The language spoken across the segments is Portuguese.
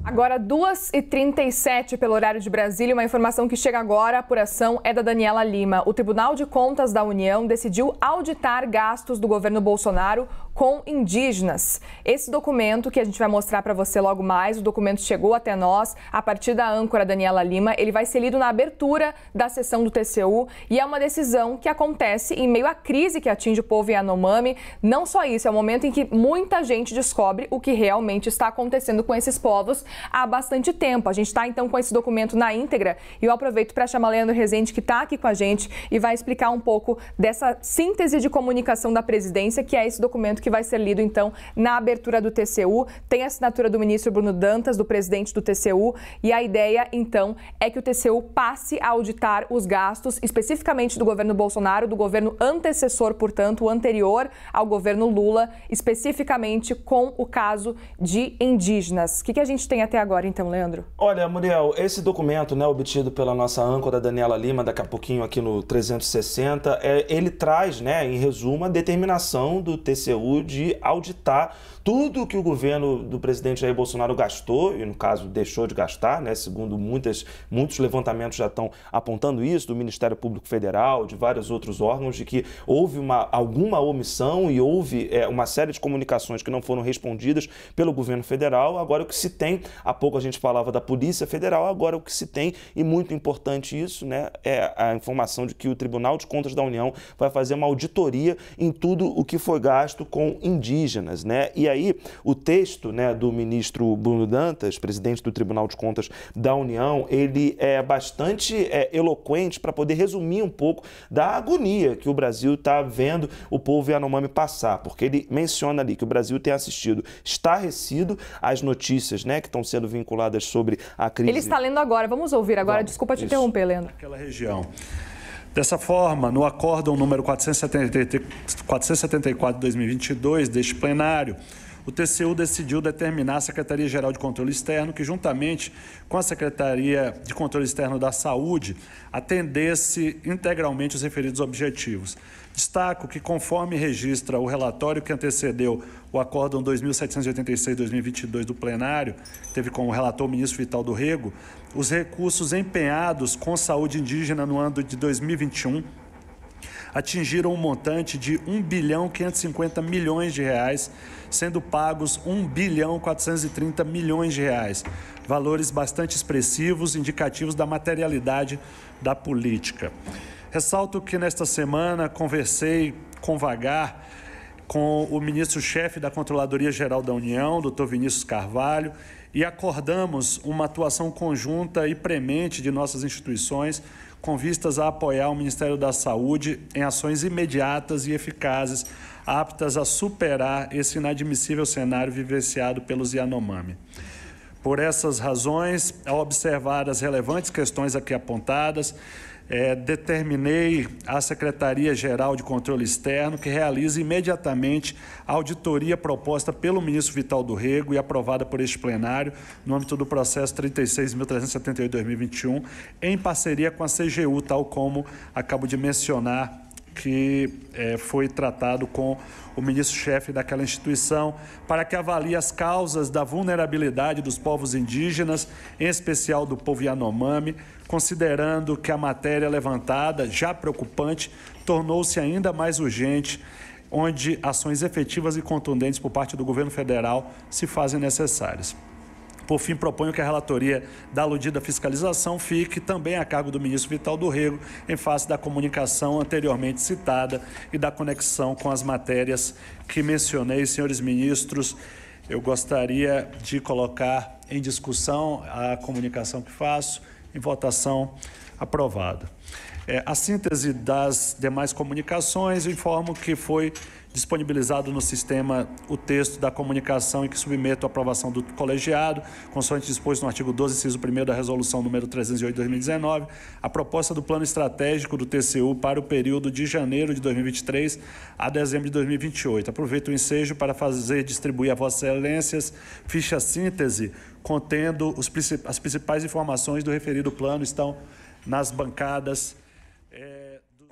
Agora, 2h37 pelo horário de Brasília, uma informação que chega agora, a apuração é da Daniela Lima. O Tribunal de Contas da União decidiu auditar gastos do governo Bolsonaro com indígenas. Esse documento que a gente vai mostrar para você logo mais, o documento chegou até nós a partir da âncora Daniela Lima. Ele vai ser lido na abertura da sessão do TCU e é uma decisão que acontece em meio à crise que atinge o povo Yanomami. Não só isso, é o momento em que muita gente descobre o que realmente está acontecendo com esses povos há bastante tempo. A gente está então com esse documento na íntegra e eu aproveito para chamar Leandro Rezende, que está aqui com a gente e vai explicar um pouco dessa síntese de comunicação da presidência, que é esse documento que vai ser lido então na abertura do TCU. Tem a assinatura do ministro Bruno Dantas, do presidente do TCU, e a ideia então é que o TCU passe a auditar os gastos especificamente do governo Bolsonaro, do governo antecessor, portanto, o anterior ao governo Lula, especificamente com o caso de indígenas. O que a gente tem até agora, então, Leandro? Olha, Muriel, esse documento, obtido pela nossa âncora Daniela Lima, daqui a pouquinho aqui no 360, ele traz, em resumo, a determinação do TCU de auditar tudo que o governo do presidente Jair Bolsonaro gastou, e no caso deixou de gastar, segundo muitos levantamentos já estão apontando isso, do Ministério Público Federal, de vários outros órgãos, de que houve alguma omissão e houve uma série de comunicações que não foram respondidas pelo governo federal. Agora o que se tem, há pouco a gente falava da Polícia Federal, agora o que se tem, e muito importante isso, é a informação de que o Tribunal de Contas da União vai fazer uma auditoria em tudo o que foi gasto com indígenas, E aí o texto, do ministro Bruno Dantas, presidente do Tribunal de Contas da União, ele é bastante eloquente para poder resumir um pouco da agonia que o Brasil está vendo o povo Yanomami passar, porque ele menciona ali que o Brasil tem assistido estarrecido às notícias, que estão sendo vinculadas sobre a crise. Ele está lendo agora, vamos ouvir agora. Desculpa te interromper, Leandro. Aquela região. Dessa forma, no acórdão número 474 de 2022 deste plenário, o TCU decidiu determinar a Secretaria-Geral de Controle Externo que, juntamente com a Secretaria de Controle Externo da Saúde, atendesse integralmente os referidos objetivos. Destaco que, conforme registra o relatório que antecedeu o acórdão 2786-2022 do plenário, teve como relator o ministro Vital do Rego, os recursos empenhados com saúde indígena no ano de 2021 atingiram um montante de R$ 1.550 bilhões, sendo pagos R$ 1.430 bilhões, valores bastante expressivos, indicativos da materialidade da política. Ressalto que nesta semana conversei com vagar com o ministro-chefe da Controladoria Geral da União, Dr. Vinícius Carvalho, e acordamos uma atuação conjunta e premente de nossas instituições com vistas a apoiar o Ministério da Saúde em ações imediatas e eficazes, aptas a superar esse inadmissível cenário vivenciado pelos Yanomami. Por essas razões, ao observar as relevantes questões aqui apontadas, determinei à Secretaria-Geral de Controle Externo que realize imediatamente a auditoria proposta pelo ministro Vital do Rego e aprovada por este plenário no âmbito do processo 36.378/2021, em parceria com a CGU, tal como acabo de mencionar, que foi tratado com o ministro-chefe daquela instituição, para que avalie as causas da vulnerabilidade dos povos indígenas, em especial do povo Yanomami, considerando que a matéria levantada, já preocupante, tornou-se ainda mais urgente, onde ações efetivas e contundentes por parte do governo federal se fazem necessárias. Por fim, proponho que a relatoria da aludida fiscalização fique também a cargo do ministro Vital do Rego, em face da comunicação anteriormente citada e da conexão com as matérias que mencionei. Senhores ministros, eu gostaria de colocar em discussão a comunicação que faço, em votação aprovada. A síntese das demais comunicações, eu informo que foi disponibilizado no sistema o texto da comunicação e que submeto à aprovação do colegiado, consoante disposto no artigo 12, inciso 1º da Resolução número 308 de 2019, a proposta do Plano Estratégico do TCU para o período de janeiro de 2023 a dezembro de 2028. Aproveito o ensejo para distribuir a Vossas Excelências ficha síntese contendo as principais informações do referido plano, estão nas bancadas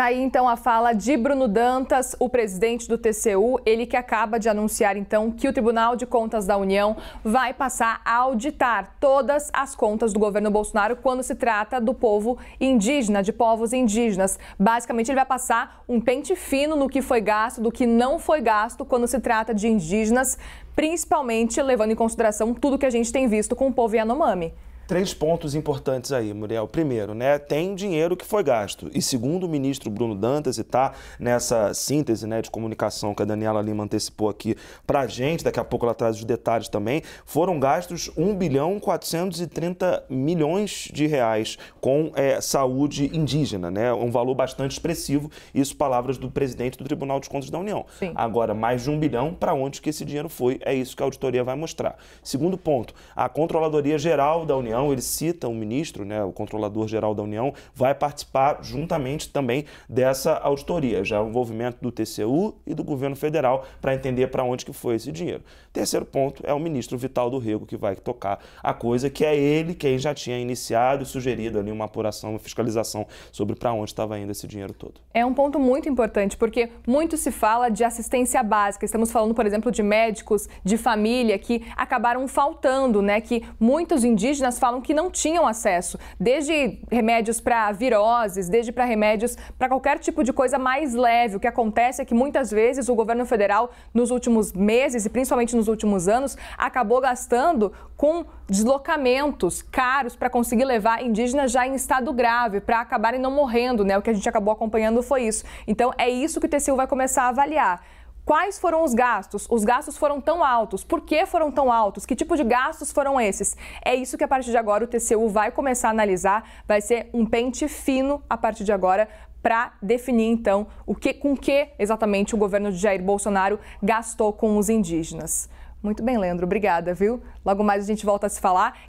Aí então a fala de Bruno Dantas, o presidente do TCU, ele que acaba de anunciar então que o Tribunal de Contas da União vai passar a auditar todas as contas do governo Bolsonaro quando se trata do povo indígena, de povos indígenas. Basicamente ele vai passar um pente fino no que foi gasto, do que não foi gasto quando se trata de indígenas, principalmente levando em consideração tudo que a gente tem visto com o povo Yanomami. 3 pontos importantes aí, Muriel. Primeiro, né, tem dinheiro que foi gasto. E segundo o ministro Bruno Dantas, e está nessa síntese, né, de comunicação que a Daniela Lima antecipou aqui para a gente, daqui a pouco ela traz os detalhes também, foram gastos 1.430 bilhões de reais com saúde indígena, né, um valor bastante expressivo, isso palavras do presidente do Tribunal de Contas da União. Sim. Agora, mais de 1 bilhão, para onde que esse dinheiro foi? É isso que a auditoria vai mostrar. Segundo ponto, a Controladoria Geral da União, ele cita um ministro, né, o Controlador-Geral da União, vai participar juntamente também dessa auditoria, já o envolvimento do TCU e do governo federal para entender para onde que foi esse dinheiro. Terceiro ponto é o ministro Vital do Rego que vai tocar a coisa, que é ele quem já tinha iniciado e sugerido ali uma apuração, uma fiscalização sobre para onde estava indo esse dinheiro todo. É um ponto muito importante, porque muito se fala de assistência básica. Estamos falando, por exemplo, de médicos de família que acabaram faltando, né, que muitos indígenas falam que não tinham acesso, desde remédios para viroses, desde para remédios para qualquer tipo de coisa mais leve. O que acontece é que muitas vezes o governo federal, nos últimos meses e principalmente nos últimos anos, acabou gastando com deslocamentos caros para conseguir levar indígenas já em estado grave, para acabarem não morrendo, né? O que a gente acabou acompanhando foi isso. Então é isso que o TCU vai começar a avaliar. Quais foram os gastos? Os gastos foram tão altos. Por que foram tão altos? Que tipo de gastos foram esses? É isso que a partir de agora o TCU vai começar a analisar. Vai ser um pente fino a partir de agora para definir então com que exatamente o governo de Jair Bolsonaro gastou com os indígenas. Muito bem, Leandro. Obrigada, viu? Logo mais a gente volta a se falar.